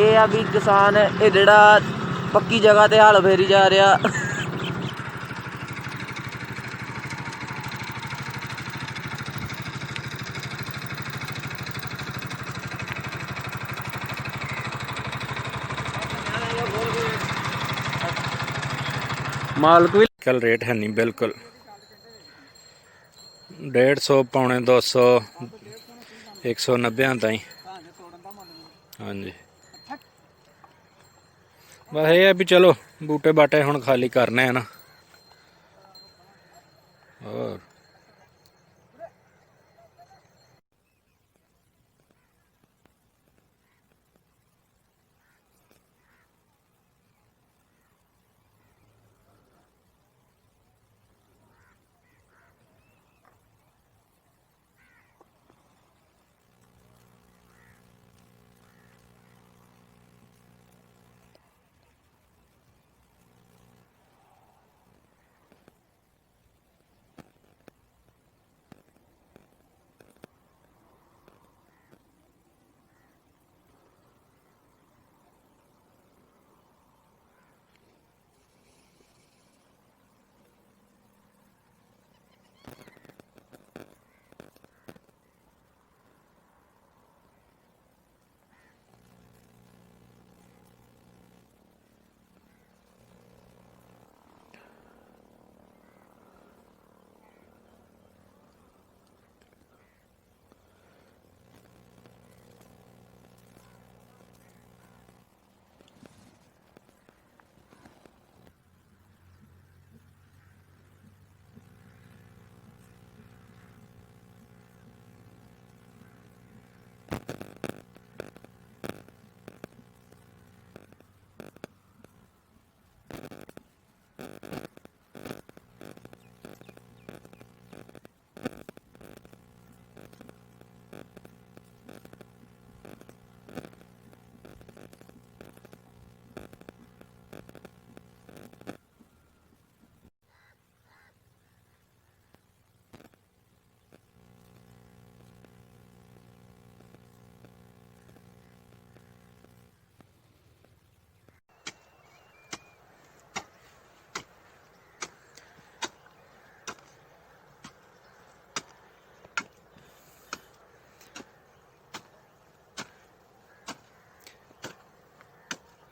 ਇਹ ਆ ਵੀ ਕਿਸਾਨ ਇਹ ਜਿਹੜਾ ਪੱਕੀ ਜਗ੍ਹਾ ਤੇ ਹਲ ਫੇਰੀ ਜਾ ਰਿਹਾ। मालिक भी कल रेट है नहीं बिल्कुल 150 पौने 200 190 ताई। हाँ जी बस ये है भी चलो बूटे बाटे हुण खाली करने हैं ना। और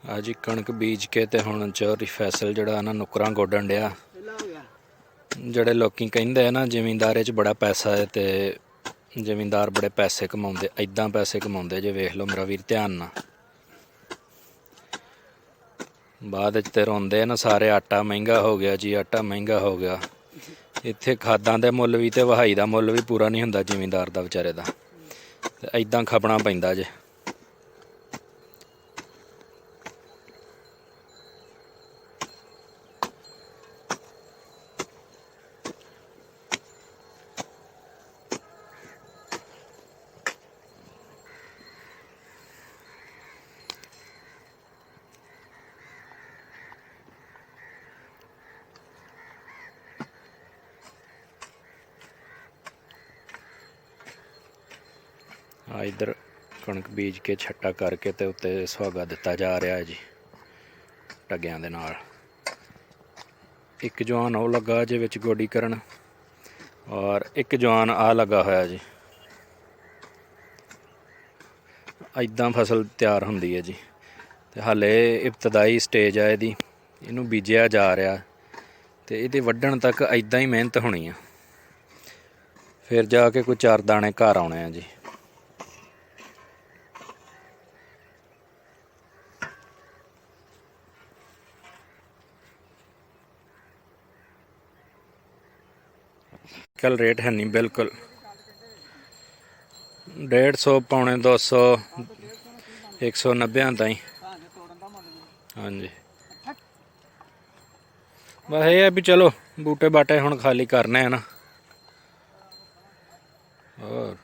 आज ही कणक बीज के ते हुण चौरी फैसल जड़ा ना नुकरां गोडन डिया। जड़े लोकी कहिंदे ना जिमींदारे च बड़ा पैसा है ते जिमींदार बड़े पैसे कमाउंदे, इदां पैसे कमाउंदे जे वेख लो मेरा वीर ध्यान ना। बाद च ते रोंदे ना सारे आटा महंगा हो गया जी, आटा महंगा हो गया। इत्थे खादां दे मुੱਲ भी ते वहाई दा मुੱਲ भी पूरा नहीं हुंदा जिमींदार दा विचारे दा, ते इदां खपना पैंदा जे। इधर कणक बीज के छट्टा करके ते उत्ते सुहागा दिता जा रहा है जी ढग्गियां दे नाल। एक जवान वो लगा जे विच गोडी करन और एक जवान आ लगा होया जी। इदां फसल तैयार हुंदी है जी, ते हाले इब्तदाई स्टेज है इहदी, इहनूं बीजिया जा रहा ते इहदे वड्ढण तक इदां ही मेहनत होनी है, फिर जाके कोई 4 दाने घर आउणे आ जी। कल रेट है नहीं बिल्कुल 150 पौने 200 190 ताई। हाँ जी बस ये है भी चलो बूटे बाटे हुण खाली करने हैं ना। और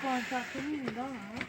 5-7 ਮਹੀਨੇ ਦਾ ਹੋਣਾ